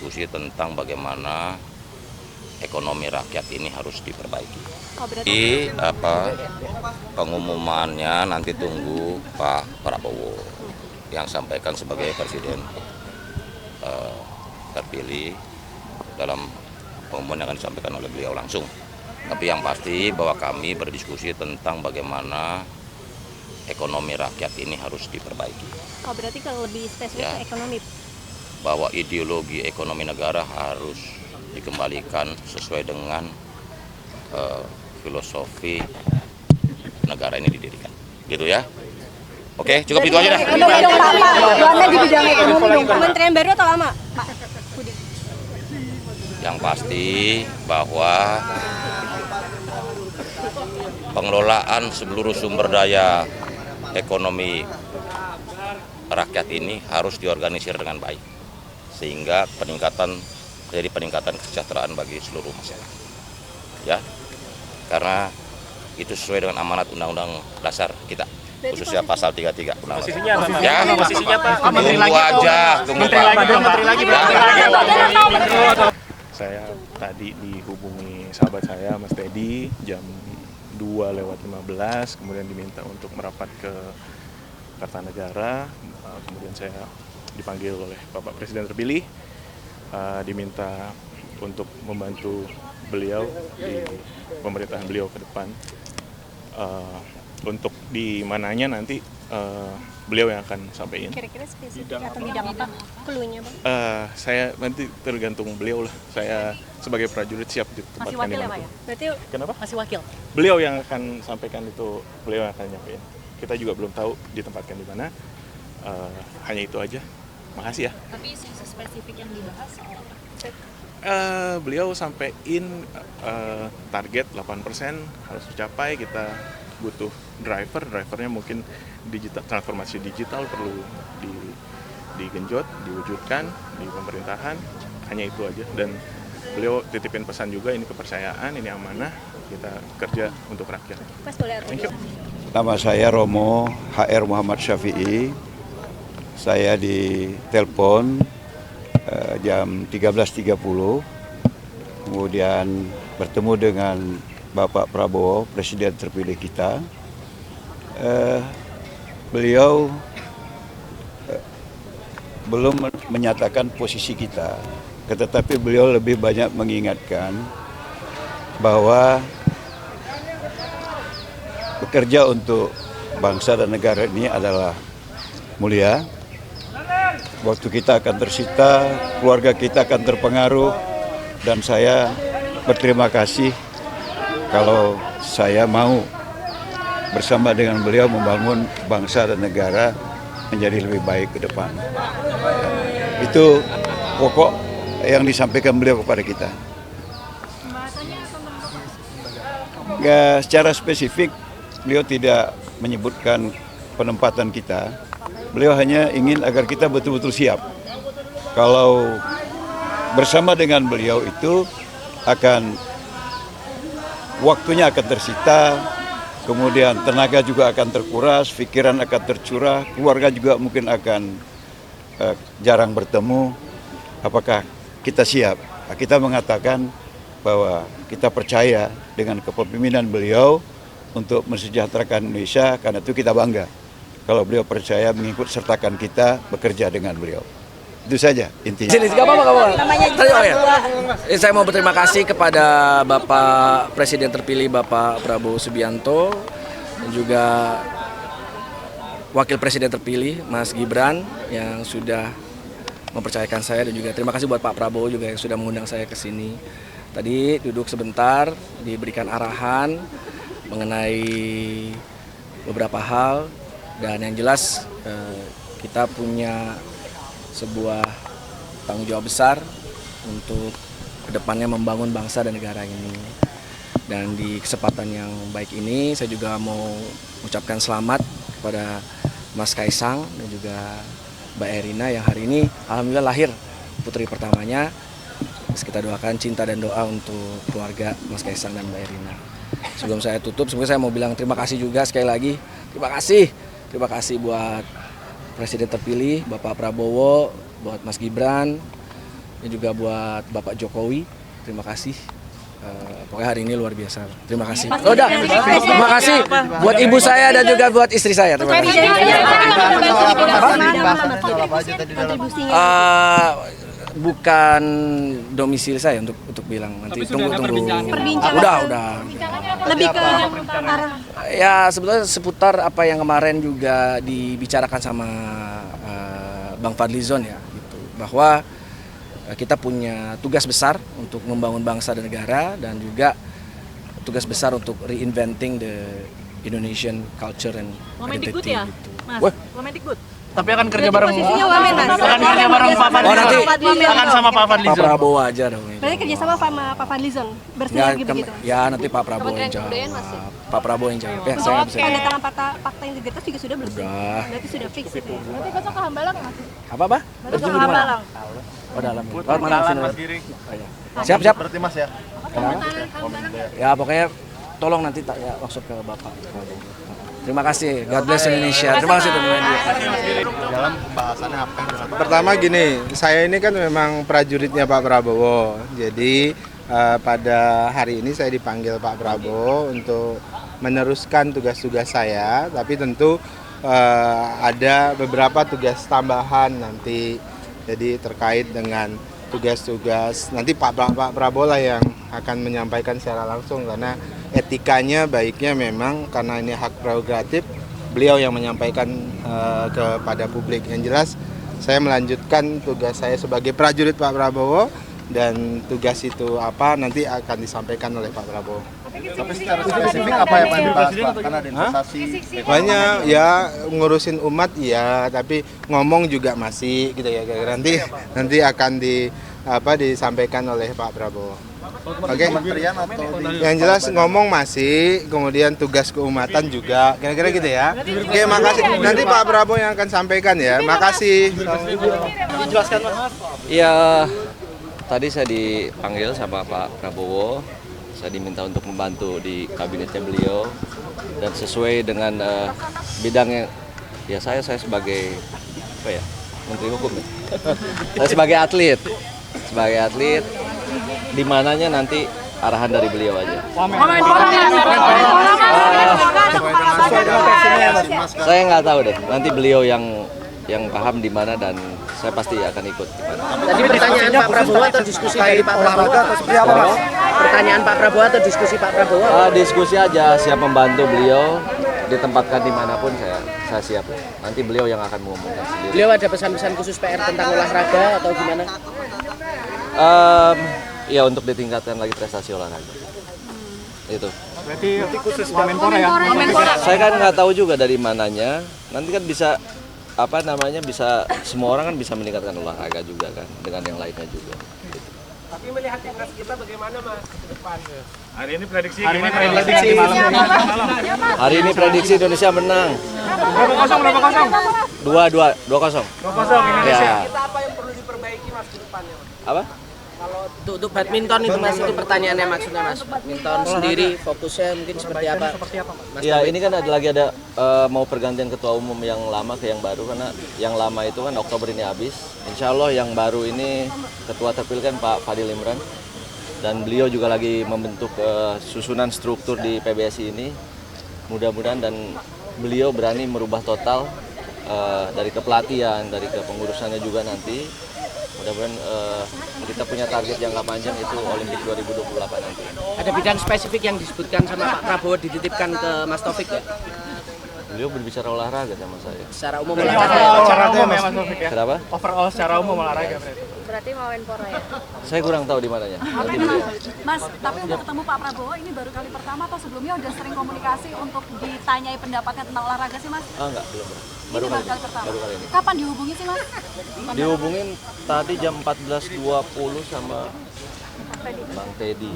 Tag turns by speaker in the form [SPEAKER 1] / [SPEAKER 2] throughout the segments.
[SPEAKER 1] berdiskusi tentang bagaimana ekonomi rakyat ini harus diperbaiki. Pengumumannya nanti tunggu Pak Prabowo yang sampaikan sebagai presiden terpilih dalam pengumuman yang akan disampaikan oleh beliau langsung. Tapi yang pasti bahwa kami berdiskusi tentang bagaimana ekonomi rakyat ini harus diperbaiki.
[SPEAKER 2] Oh, berarti kalau lebih spesifik ke ekonomi?
[SPEAKER 1] Bahwa ideologi ekonomi negara harus dikembalikan sesuai dengan filosofi negara ini didirikan. Gitu ya. Oke, cukup itu aja dah.
[SPEAKER 2] Di bidang ekonomi dong, Kementerian baru atau lama, Pak?
[SPEAKER 1] Yang pasti bahwa pengelolaan seluruh sumber daya ekonomi rakyat ini harus diorganisir dengan baik, sehingga jadi peningkatan kesejahteraan bagi seluruh masyarakat. Ya, karena itu sesuai dengan amanat Undang-Undang Dasar kita, khususnya pasal 33 Undang-Undang.
[SPEAKER 3] Posisinya apa, Pak?
[SPEAKER 1] Ya,
[SPEAKER 3] Posisinya Pak?
[SPEAKER 1] Tunggu Pak.
[SPEAKER 3] Saya tadi dihubungi sahabat saya, Mas Teddy, jam 2:15, kemudian diminta untuk merapat ke Kartanegara, kemudian saya dipanggil oleh Bapak Presiden terpilih, diminta untuk membantu beliau di pemerintahan beliau ke depan. Untuk di mananya nanti beliau yang akan sampaikan.
[SPEAKER 2] Kira-kira spesifik atau bidang apa cluenya, Bang?
[SPEAKER 3] Saya nanti tergantung beliau lah. Saya sebagai prajurit siap ditempatkan
[SPEAKER 2] Masih wakil
[SPEAKER 3] di
[SPEAKER 2] ya,
[SPEAKER 3] mana.
[SPEAKER 2] Pak ya? Berarti
[SPEAKER 3] Kenapa?
[SPEAKER 2] masih wakil?
[SPEAKER 3] Beliau yang akan sampaikan itu, beliau yang akan nyampein. Kita juga belum tahu ditempatkan di mana. Hanya itu aja. Makasih ya.
[SPEAKER 4] Tapi isu spesifik yang dibahas soal apa?
[SPEAKER 3] Beliau sampaikan target 8% harus dicapai. Kita butuh drivernya mungkin transformasi digital perlu digenjot, diwujudkan di pemerintahan. Hanya itu aja. Dan beliau titipin pesan juga, ini kepercayaan, ini amanah, kita kerja untuk rakyat.
[SPEAKER 2] Mas, boleh
[SPEAKER 3] Thank you.
[SPEAKER 5] Nama saya Romo HR Muhammad Syafi'i. Saya ditelepon jam 13.30, kemudian bertemu dengan Bapak Prabowo, Presiden terpilih kita. Beliau belum menyatakan posisi kita, tetapi beliau lebih banyak mengingatkan bahwa bekerja untuk bangsa dan negara ini adalah mulia. Waktu kita akan tersita, keluarga kita akan terpengaruh, dan saya berterima kasih kalau saya mau bersama dengan beliau membangun bangsa dan negara menjadi lebih baik ke depan. Itu pokok yang disampaikan beliau kepada kita. Secara spesifik beliau tidak menyebutkan penempatan kita. Beliau hanya ingin agar kita betul-betul siap. Kalau bersama dengan beliau itu waktunya akan tersita, kemudian tenaga juga akan terkuras, pikiran akan tercurah, keluarga juga mungkin akan jarang bertemu. Apakah kita siap? Kita mengatakan bahwa kita percaya dengan kepemimpinan beliau untuk mensejahterakan Indonesia, karena itu kita bangga kalau beliau percaya mengikut sertakan kita bekerja dengan beliau. Itu saja intinya.
[SPEAKER 6] Saya mau berterima kasih kepada Bapak Presiden terpilih Bapak Prabowo Subianto dan juga Wakil Presiden terpilih Mas Gibran yang sudah mempercayakan saya, dan juga terima kasih buat Pak Prabowo juga yang sudah mengundang saya ke sini. Tadi duduk sebentar, diberikan arahan mengenai beberapa hal, dan yang jelas kita punya sebuah tanggung jawab besar untuk kedepannya membangun bangsa dan negara ini. Dan di kesempatan yang baik ini saya juga mau ucapkan selamat kepada Mas Kaisang dan juga Mbak Erina yang hari ini alhamdulillah lahir putri pertamanya. Kita doakan cinta dan doa untuk keluarga Mas Kaisang dan Mbak Erina. Sebelum saya tutup, sebenarnya saya mau bilang terima kasih juga sekali lagi. Terima kasih buat Presiden terpilih Bapak Prabowo, buat Mas Gibran, dan juga buat Bapak Jokowi, terima kasih. Pokoknya hari ini luar biasa. Terima kasih. Oh, udah. Terima kasih buat ibu saya dan juga buat istri saya. Terima kasih. Bukan domisili saya untuk bilang nanti tunggu. Udah.
[SPEAKER 2] Lebih ke arah
[SPEAKER 6] Ya sebetulnya seputar apa yang kemarin juga dibicarakan sama Bang Fadlizon ya, gitu. Bahwa kita punya tugas besar untuk membangun bangsa dan negara dan juga tugas besar untuk reinventing the Indonesian culture and
[SPEAKER 4] Wamendikbud
[SPEAKER 6] identity.
[SPEAKER 4] ya,
[SPEAKER 6] Gitu.
[SPEAKER 4] Mas?
[SPEAKER 6] Wah,
[SPEAKER 4] Wamendikbud.
[SPEAKER 7] Tapi akan kerja bareng.
[SPEAKER 2] posisinya wamen, Mas.
[SPEAKER 7] Akan kerja bareng Pak Fadlizon.
[SPEAKER 6] Oh, nanti
[SPEAKER 7] Akan sama Pak
[SPEAKER 6] Pak
[SPEAKER 7] Fadlizon.
[SPEAKER 6] Prabowo aja dong.
[SPEAKER 2] Berarti kerjasama sama Pak Fadlizon
[SPEAKER 6] Ya,
[SPEAKER 2] bersinergi begitu.
[SPEAKER 6] ya nanti Pak Prabowo yang jawab. Pak Prabowo yang jawab. Ya, saya nggak bisa.
[SPEAKER 2] Tanda tangan fakta integritas juga sudah bersih.
[SPEAKER 6] Udah.
[SPEAKER 2] Berarti sudah fix itu ya.
[SPEAKER 4] Berarti besok ke Hambalang ya, Mas?
[SPEAKER 6] Apa?
[SPEAKER 2] Besok ke Hambalang.
[SPEAKER 6] Oh, dalam. Lewat mana sini?
[SPEAKER 7] Mas Giring.
[SPEAKER 6] Siap.
[SPEAKER 7] Berarti Mas ya.
[SPEAKER 6] Ya pokoknya tolong nanti tak ya maksud ke Bapak Prabowo. Terima kasih. God bless Indonesia. Terima kasih teman-teman.
[SPEAKER 7] Dalam pembahasannya apa yang dilakukan?
[SPEAKER 8] Pertama gini, saya ini kan memang prajuritnya Pak Prabowo. Jadi pada hari ini saya dipanggil Pak Prabowo untuk meneruskan tugas-tugas saya. Tapi tentu ada beberapa tugas tambahan nanti. Jadi terkait dengan tugas-tugas nanti Pak Prabowo lah yang akan menyampaikan secara langsung karena etikanya baiknya memang karena ini hak prerogatif beliau yang menyampaikan kepada publik. Yang jelas saya melanjutkan tugas saya sebagai prajurit Pak Prabowo dan tugas itu apa nanti akan disampaikan oleh Pak Prabowo.
[SPEAKER 7] Tapi secara spesifik apa yang dibahas Pak? Karena ada investasi.
[SPEAKER 8] Banyak ya ngurusin umat ya, tapi ngomong juga masih gitu ya. Nanti akan disampaikan oleh Pak Prabowo. Oke.
[SPEAKER 7] Kementerian atau di
[SPEAKER 8] Yang jelas ngomong masih, kemudian tugas keumatan juga, kira-kira gitu ya. Oke, makasih. Nanti Pak Prabowo yang akan sampaikan ya. Makasih.
[SPEAKER 7] dijelaskan Mas.
[SPEAKER 9] Iya, tadi saya dipanggil sama Pak Prabowo. Saya diminta untuk membantu di kabinetnya beliau dan sesuai dengan bidangnya. Ya saya sebagai apa ya, Menteri Hukum ya. Saya sebagai atlet, di mananya nanti arahan dari beliau aja. Saya nggak tahu deh, nanti beliau yang paham di mana dan saya pasti akan ikut di mana.
[SPEAKER 10] Tadi pertanyaan Pak Prabowo atau diskusi dari Pak Prabowo atau seperti apa, Mas? Pertanyaan Pak Prabowo atau diskusi Pak Prabowo?
[SPEAKER 9] Diskusi aja, siap membantu beliau ditempatkan dimanapun saya siap. Nanti beliau yang akan mengumumkan sendiri.
[SPEAKER 10] Beliau ada pesan-pesan khusus PR tentang olahraga atau gimana?
[SPEAKER 9] Ya untuk ditingkatkan lagi prestasi olahraga. Itu.
[SPEAKER 7] Berarti khusus Wamenpora ya.
[SPEAKER 9] Saya kan nggak tahu juga dari mananya. Nanti kan bisa bisa semua orang kan bisa meningkatkan olahraga juga kan dengan yang lainnya juga. Gitu.
[SPEAKER 10] Tapi melihat timnas kita bagaimana, Mas, ke depan?
[SPEAKER 7] Hari ini prediksi gimana?
[SPEAKER 9] Hari ini prediksi Indonesia menang.
[SPEAKER 7] Berapa kosong?
[SPEAKER 9] 2-0.
[SPEAKER 7] 2-0 Indonesia.
[SPEAKER 9] Ya.
[SPEAKER 10] Kita apa yang perlu diperbaiki, Mas, ke depannya, Mas?
[SPEAKER 9] Apa?
[SPEAKER 10] Kalau untuk badminton itu, Mas, itu pertanyaannya maksudnya, Mas. Badminton sendiri fokusnya mungkin seperti apa? Mas,
[SPEAKER 9] Ya ini kan ada mau pergantian ketua umum yang lama ke yang baru karena yang lama itu kan Oktober ini habis. Insya Allah yang baru ini ketua terpilih kan Pak Fadil Imran dan beliau juga lagi membentuk susunan struktur di PBSI ini. Mudah-mudahan dan beliau berani merubah total dari kepelatihan, dari kepengurusannya juga nanti. Mudah-mudahan kita punya target jangka panjang itu Olimpik 2028 nanti.
[SPEAKER 10] ada bidang spesifik yang disebutkan sama Pak Prabowo dititipkan ke Mas Taufik ya?
[SPEAKER 9] Beliau berbicara olahraga sama saya.
[SPEAKER 10] Secara umum
[SPEAKER 7] Overall secara umum ya Mas Taufik ya.
[SPEAKER 9] Kenapa?
[SPEAKER 7] Overall secara umum olahraga berarti.
[SPEAKER 4] Berarti mau Wamenpora ya?
[SPEAKER 9] Saya kurang tahu di mananya. Nanti beliau.
[SPEAKER 11] Mas, tapi untuk ketemu Pak Prabowo ini baru kali pertama atau sebelumnya udah sering komunikasi untuk ditanyai pendapatnya tentang olahraga sih, Mas?
[SPEAKER 9] Enggak, belum.
[SPEAKER 11] Ini baru kali pertama.
[SPEAKER 9] Baru kali ini.
[SPEAKER 11] Kapan dihubungi sih, Mas?
[SPEAKER 9] Dihubungin tadi jam 14.20 sama Bang Teddy.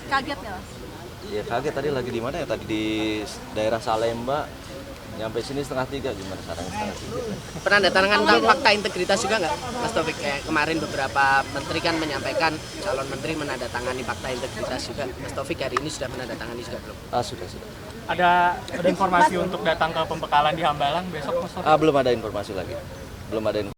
[SPEAKER 11] Kaget ya, Mas?
[SPEAKER 9] Ya kaget tadi lagi di mana ya? Tadi di daerah Salemba. Nyampe sini 2:30 gimana sekarang 2:30.
[SPEAKER 10] penandatangan tentang fakta integritas juga nggak, Mas Taufik? Kayak kemarin beberapa menteri kan menyampaikan calon menteri menandatangani fakta integritas juga. Mas Taufik hari ini sudah menandatangani juga belum?
[SPEAKER 9] Sudah.
[SPEAKER 7] Ada informasi untuk datang ke pembekalan di Hambalang besok Mas Taufik?
[SPEAKER 9] Belum ada informasi lagi. Belum ada